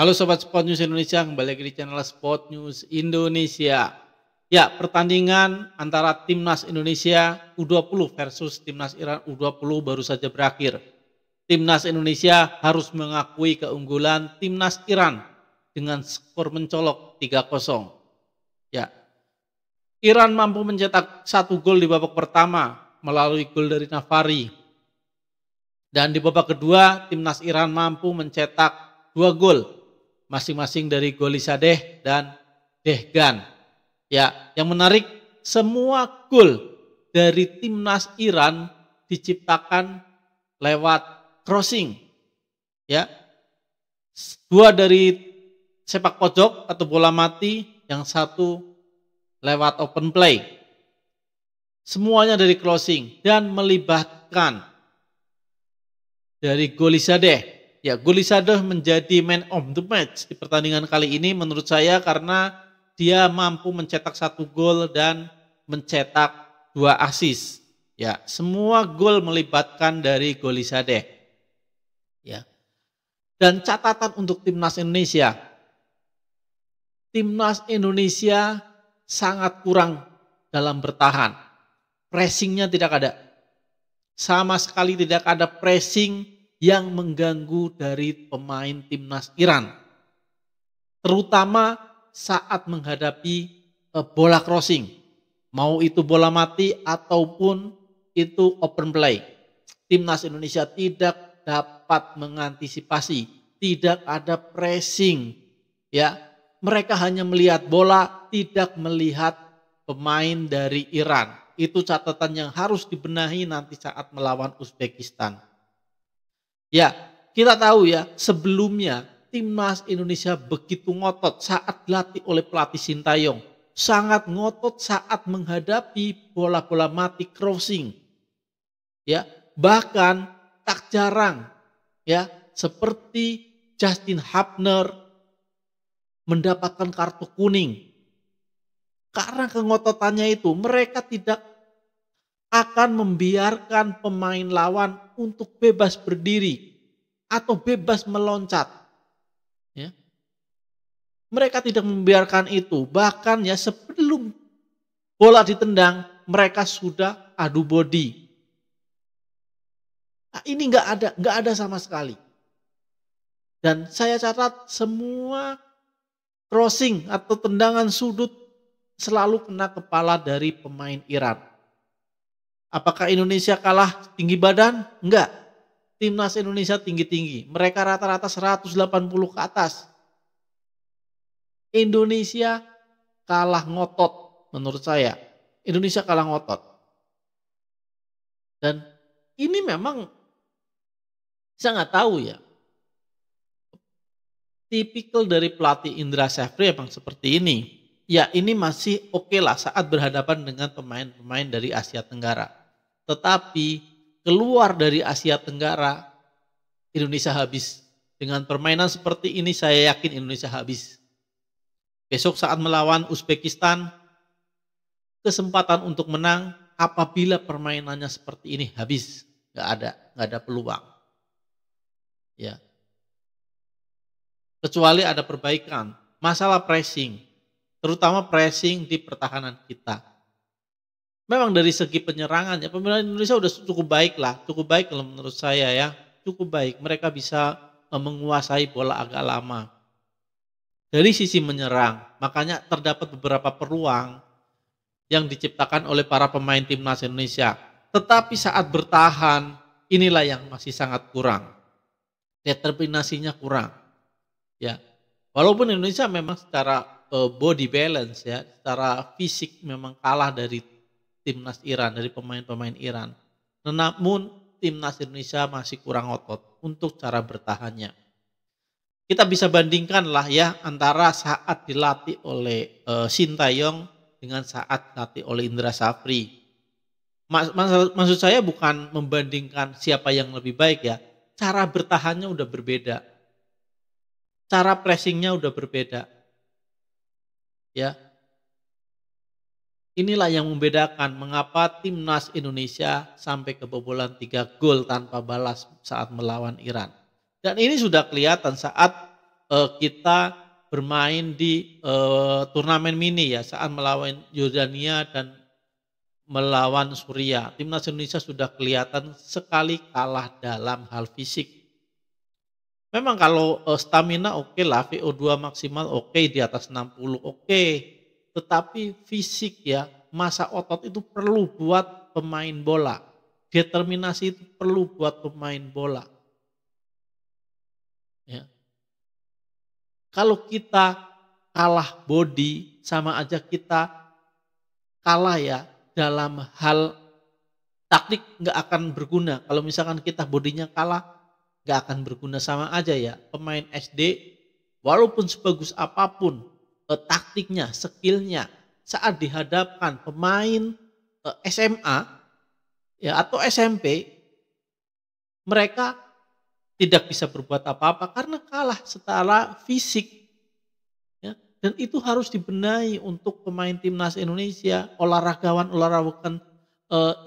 Halo Sobat Sport News Indonesia, kembali lagi di channel Sport News Indonesia. Ya, pertandingan antara Timnas Indonesia U20 versus Timnas Iran U20 baru saja berakhir. Timnas Indonesia harus mengakui keunggulan Timnas Iran dengan skor mencolok 3-0. Ya, Iran mampu mencetak 1 gol di babak pertama melalui gol dari Navari. Dan di babak kedua, Timnas Iran mampu mencetak 2 gol masing-masing dari Golisadeh dan Dehgan. Ya, yang menarik semua gol dari Timnas Iran diciptakan lewat crossing. Ya. 2 dari sepak pojok atau bola mati, yang 1 lewat open play. Semuanya dari crossing dan melibatkan dari Golisadeh. Ya, Golisadeh menjadi man of the match di pertandingan kali ini menurut saya karena dia mampu mencetak 1 gol dan mencetak 2 assist. Ya, semua gol melibatkan dari Golisadeh. Ya. Dan catatan untuk Timnas Indonesia. Timnas Indonesia sangat kurang dalam bertahan. Pressingnya tidak ada. Sama sekali tidak ada pressing yang mengganggu dari pemain Timnas Iran. Terutama saat menghadapi bola crossing. Mau itu bola mati ataupun itu open play. Timnas Indonesia tidak dapat mengantisipasi, tidak ada pressing. Ya, mereka hanya melihat bola, tidak melihat pemain dari Iran. Itu catatan yang harus dibenahi nanti saat melawan Uzbekistan. Ya, kita tahu ya, sebelumnya Timnas Indonesia begitu ngotot saat dilatih oleh pelatih Sintayong. Sangat ngotot saat menghadapi bola-bola mati crossing. Ya, bahkan tak jarang ya, seperti Justin Hubner mendapatkan kartu kuning. Karena kengototannya itu, mereka tidak akan membiarkan pemain lawan untuk bebas berdiri atau bebas meloncat. Ya. Mereka tidak membiarkan itu. Bahkan ya sebelum bola ditendang, mereka sudah adu body. Nah, ini nggak ada sama sekali. Dan saya catat semua crossing atau tendangan sudut selalu kena kepala dari pemain Iran. Apakah Indonesia kalah tinggi badan? Enggak. Timnas Indonesia tinggi-tinggi. Mereka rata-rata 180 ke atas. Indonesia kalah ngotot menurut saya. Indonesia kalah ngotot. Dan ini memang saya nggak tahu ya. Tipikal dari pelatih Indra Syafri emang seperti ini. Ya, ini masih oke lah saat berhadapan dengan pemain-pemain dari Asia Tenggara. Tetapi keluar dari Asia Tenggara, Indonesia habis. Dengan permainan seperti ini saya yakin Indonesia habis. Besok saat melawan Uzbekistan, kesempatan untuk menang apabila permainannya seperti ini habis. Gak ada peluang. Ya. Kecuali ada perbaikan. Masalah pressing. Terutama pressing di pertahanan kita. Memang dari segi penyerangan ya pemain Indonesia udah cukup baik lah. Cukup baik kalau menurut saya ya. Cukup baik. Mereka bisa menguasai bola agak lama. Dari sisi menyerang. Makanya terdapat beberapa peluang yang diciptakan oleh para pemain Timnas Indonesia. Tetapi saat bertahan inilah yang masih sangat kurang. Determinasinya kurang. Ya, walaupun Indonesia memang secara body balance ya, secara fisik memang kalah dari Timnas Iran, dari pemain-pemain Iran. Namun Timnas Indonesia masih kurang otot untuk cara bertahannya. Kita bisa bandingkan lah ya antara saat dilatih oleh Sintayong dengan saat dilatih oleh Indra Syafri. Maksud saya bukan membandingkan siapa yang lebih baik ya, cara bertahannya udah berbeda. Cara pressingnya udah berbeda. Ya. Inilah yang membedakan mengapa Timnas Indonesia sampai kebobolan 3 gol tanpa balas saat melawan Iran. Dan ini sudah kelihatan saat kita bermain di turnamen mini ya saat melawan Yordania dan melawan Suriah. Timnas Indonesia sudah kelihatan sekali kalah dalam hal fisik. Memang kalau stamina oke lah, VO2 maksimal oke di atas 60 oke. Tetapi fisik ya, massa otot itu perlu buat pemain bola. Determinasi itu perlu buat pemain bola. Ya. Kalau kita kalah body, sama aja kita kalah ya dalam hal taktik, nggak akan berguna. Kalau misalkan kita bodinya kalah, nggak akan berguna, sama aja ya. Pemain SD walaupun sebagus apapun taktiknya, skillnya, saat dihadapkan pemain SMA ya atau SMP, mereka tidak bisa berbuat apa-apa karena kalah secara fisik. Ya. Dan itu harus dibenahi untuk pemain timnas Indonesia, olahragawan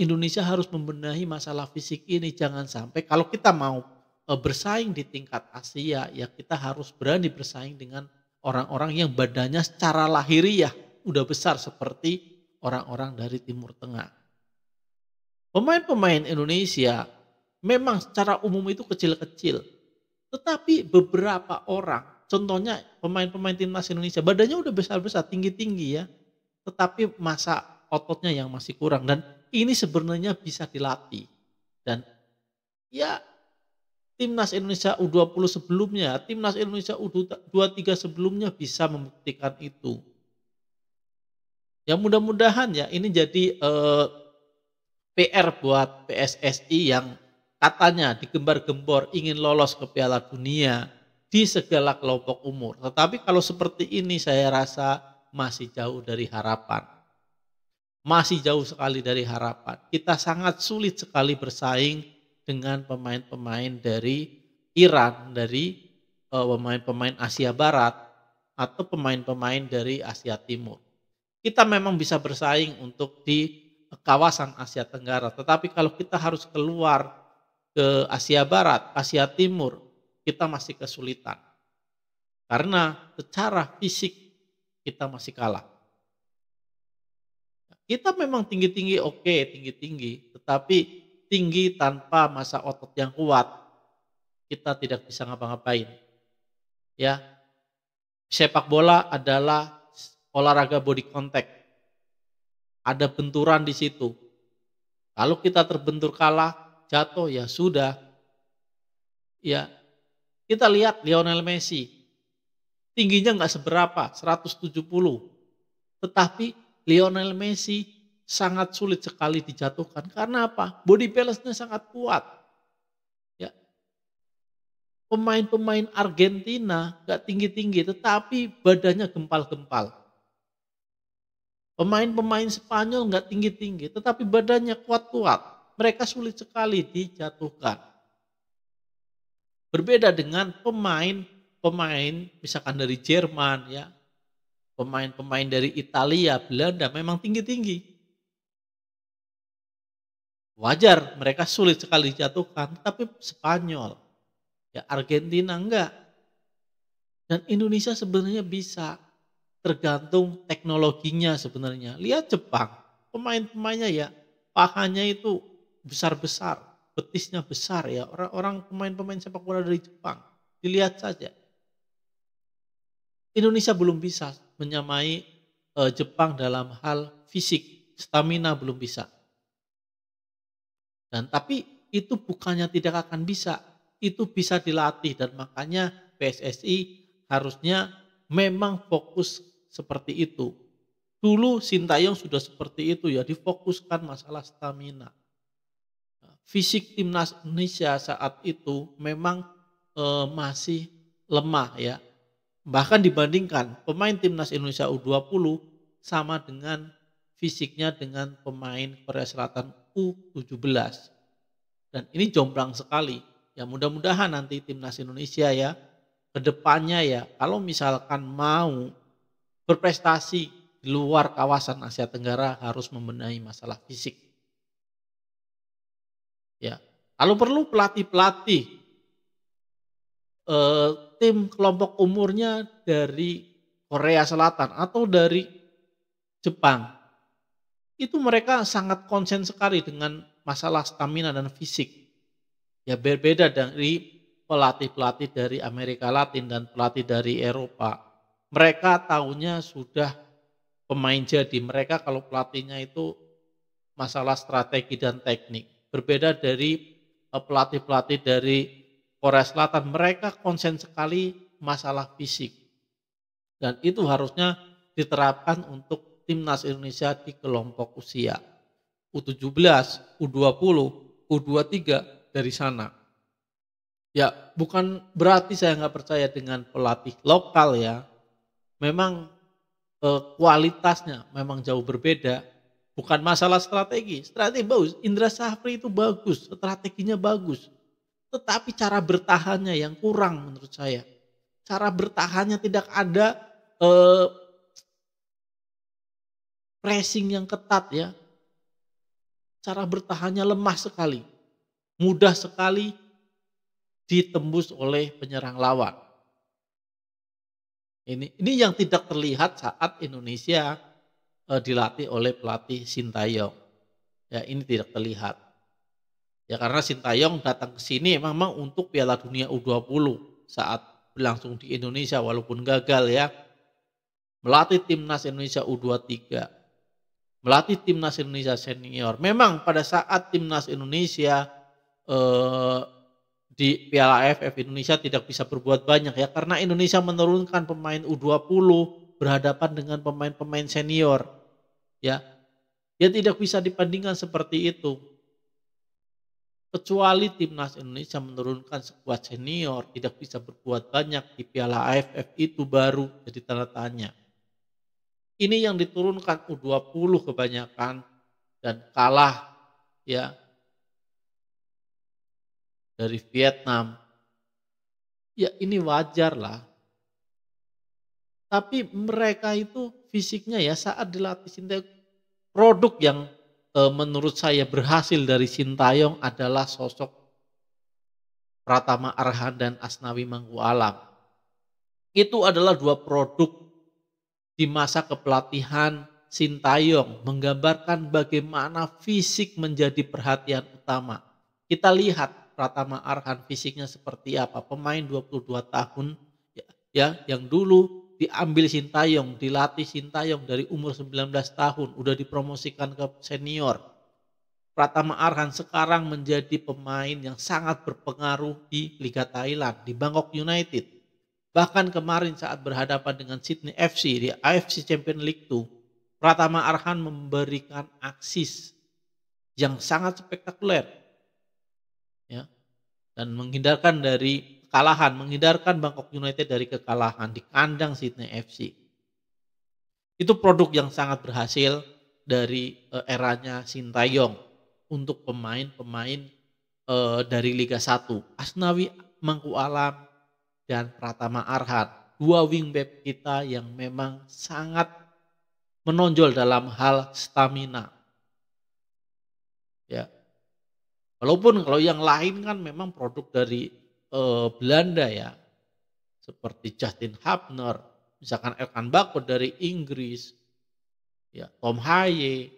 Indonesia harus membenahi masalah fisik ini. Jangan sampai kalau kita mau bersaing di tingkat Asia, ya kita harus berani bersaing dengan orang-orang yang badannya secara lahiriah udah besar seperti orang-orang dari Timur Tengah. Pemain-pemain Indonesia memang secara umum itu kecil-kecil, tetapi beberapa orang, contohnya pemain-pemain timnas Indonesia badannya udah besar-besar, tinggi-tinggi ya, tetapi massa ototnya yang masih kurang, dan ini sebenarnya bisa dilatih. Dan ya timnas Indonesia U20 sebelumnya, timnas Indonesia U23 sebelumnya bisa membuktikan itu. Ya mudah-mudahan ya ini jadi PR buat PSSI yang katanya digembar-gembor ingin lolos ke Piala Dunia di segala kelompok umur. Tetapi kalau seperti ini saya rasa masih jauh dari harapan. Masih jauh sekali dari harapan. Kita sangat sulit sekali bersaing dengan pemain-pemain dari Iran, dari pemain-pemain Asia Barat, atau pemain-pemain dari Asia Timur. Kita memang bisa bersaing untuk di kawasan Asia Tenggara, tetapi kalau kita harus keluar ke Asia Barat, Asia Timur, kita masih kesulitan. Karena secara fisik kita masih kalah. Kita memang tinggi-tinggi oke, tinggi-tinggi, tetapi tinggi tanpa massa otot yang kuat, kita tidak bisa ngapa-ngapain. Ya, sepak bola adalah olahraga body contact. Ada benturan di situ. Kalau kita terbentur kalah, jatuh ya sudah. Ya, kita lihat Lionel Messi. Tingginya nggak seberapa, 170. Tetapi Lionel Messi sangat sulit sekali dijatuhkan. Karena apa? Body balance-nya sangat kuat. Ya. Pemain-pemain Argentina nggak tinggi-tinggi, tetapi badannya gempal-gempal. Pemain-pemain Spanyol nggak tinggi-tinggi, tetapi badannya kuat-kuat. Mereka sulit sekali dijatuhkan. Berbeda dengan pemain misalkan dari Jerman ya, pemain-pemain dari Italia, Belanda memang tinggi-tinggi. Wajar mereka sulit sekali dijatuhkan, tapi Spanyol, ya Argentina enggak. Dan Indonesia sebenarnya bisa. Tergantung teknologinya sebenarnya. Lihat Jepang, pemain-pemainnya ya pahanya itu besar-besar, betisnya besar ya. Orang pemain-pemain sepak bola dari Jepang, dilihat saja. Indonesia belum bisa menyamai Jepang dalam hal fisik, stamina belum bisa. Dan tapi itu bukannya tidak akan bisa, itu bisa dilatih, dan makanya PSSI harusnya memang fokus seperti itu. Dulu Sintayong sudah seperti itu ya, difokuskan masalah stamina. Fisik timnas Indonesia saat itu memang masih lemah ya. Bahkan dibandingkan pemain timnas Indonesia U20 sama dengan fisiknya dengan pemain Korea Selatan U17. Dan ini jomplang sekali. Ya mudah-mudahan nanti timnas Indonesia ya kedepannya ya kalau misalkan mau berprestasi di luar kawasan Asia Tenggara harus membenahi masalah fisik. Ya, kalau perlu pelatih-pelatih tim kelompok umurnya dari Korea Selatan atau dari Jepang, itu mereka sangat konsen sekali dengan masalah stamina dan fisik. Ya berbeda dari pelatih-pelatih dari Amerika Latin dan pelatih dari Eropa. Mereka tahunya sudah pemain jadi, mereka kalau pelatihnya itu masalah strategi dan teknik. Berbeda dari pelatih-pelatih dari Korea Selatan, mereka konsen sekali masalah fisik. Dan itu harusnya diterapkan untuk timnas Indonesia di kelompok usia U17, U20, U23 dari sana. Ya, bukan berarti saya nggak percaya dengan pelatih lokal ya. Memang kualitasnya memang jauh berbeda. Bukan masalah strategi, strategi bagus. Indra Safri itu bagus, strateginya bagus. Tetapi cara bertahannya yang kurang menurut saya. Cara bertahannya tidak ada eh, pressing yang ketat ya. Cara bertahannya lemah sekali. Mudah sekali ditembus oleh penyerang lawan. Ini yang tidak terlihat saat Indonesia dilatih oleh pelatih Sintayong. Ya ini tidak terlihat. Ya karena Sintayong datang ke sini memang untuk Piala Dunia U20 saat berlangsung di Indonesia walaupun gagal ya. Melatih timnas Indonesia U23, melatih timnas Indonesia senior. Memang pada saat timnas Indonesia eh, di Piala AFF Indonesia tidak bisa berbuat banyak ya karena Indonesia menurunkan pemain U20 berhadapan dengan pemain-pemain senior ya. Ya tidak bisa dibandingkan seperti itu. Kecuali timnas Indonesia menurunkan skuad senior tidak bisa berbuat banyak di Piala AFF itu baru jadi tanda tanya. Ini yang diturunkan U20 kebanyakan dan kalah ya dari Vietnam. Ya ini wajar lah. Tapi mereka itu fisiknya ya saat dilatih Sintayong, produk yang menurut saya berhasil dari Sintayong adalah sosok Pratama Arhan dan Asnawi Mangkualam. Itu adalah dua produk di masa kepelatihan Sintayong, menggambarkan bagaimana fisik menjadi perhatian utama. Kita lihat Pratama Arhan fisiknya seperti apa, pemain 22 tahun ya yang dulu diambil Sintayong, dilatih Sintayong dari umur 19 tahun, udah dipromosikan ke senior. Pratama Arhan sekarang menjadi pemain yang sangat berpengaruh di Liga Thailand, di Bangkok United. Bahkan kemarin saat berhadapan dengan Sydney FC di AFC Champions League 2, Pratama Arhan memberikan aksis yang sangat spektakuler ya dan menghindarkan dari kekalahan, menghindarkan Bangkok United dari kekalahan di kandang Sydney FC. Itu produk yang sangat berhasil dari eranya Sintayong untuk pemain-pemain dari Liga 1. Asnawi Mangkualam dan Pratama Arhan, dua wingback kita yang memang sangat menonjol dalam hal stamina. Ya. Walaupun kalau yang lain kan memang produk dari Belanda ya. Seperti Justin Hubner, misalkan Elkan Bagot dari Inggris, ya Tom Haye,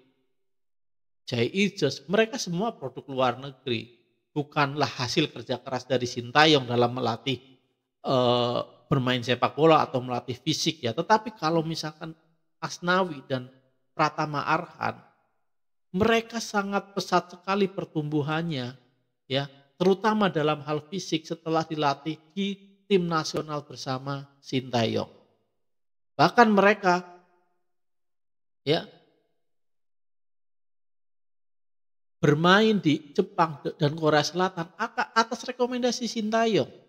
Jay Ijes, mereka semua produk luar negeri. Bukanlah hasil kerja keras dari Sintayong dalam melatih bermain sepak bola atau melatih fisik ya. Tetapi kalau misalkan Asnawi dan Pratama Arhan, mereka sangat pesat sekali pertumbuhannya ya, terutama dalam hal fisik setelah dilatih di tim nasional bersama Sintayong. Bahkan mereka ya bermain di Jepang dan Korea Selatan atas rekomendasi Sintayong.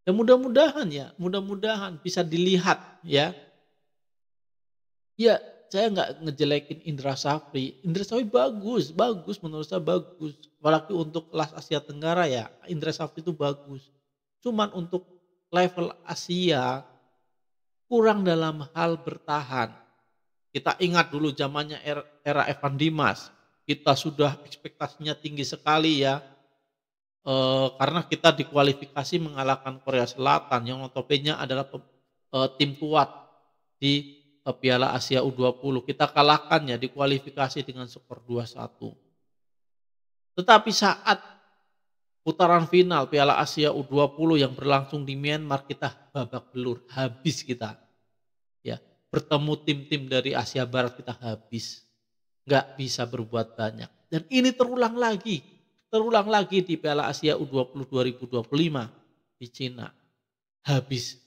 Ya mudah-mudahan bisa dilihat ya. Ya saya nggak ngejelekin Indra Safri. Indra Safri bagus menurut saya bagus. Apalagi untuk kelas Asia Tenggara ya Indra Safri itu bagus. Cuman untuk level Asia kurang dalam hal bertahan. Kita ingat dulu zamannya era Evan Dimas. Kita sudah ekspektasinya tinggi sekali ya. karena kita di kualifikasi mengalahkan Korea Selatan yang notabene adalah tim kuat di Piala Asia U20. Kita kalahkannya di kualifikasi dengan skor 2-1. Tetapi saat putaran final Piala Asia U20 yang berlangsung di Myanmar, kita babak belur, habis kita. Ya, bertemu tim-tim dari Asia Barat kita habis. Nggak bisa berbuat banyak. Dan ini terulang lagi di Piala Asia U20 2025 di Cina. Habis.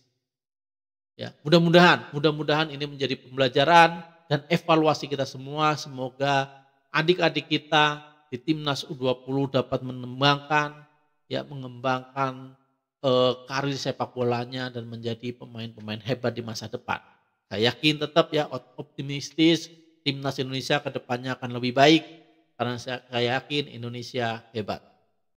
Ya, mudah-mudahan ini menjadi pembelajaran dan evaluasi kita semua. Semoga adik-adik kita di Timnas U20 dapat mengembangkan karir sepak bolanya dan menjadi pemain-pemain hebat di masa depan. Saya yakin tetap optimistis Timnas Indonesia ke depannya akan lebih baik karena saya yakin Indonesia hebat.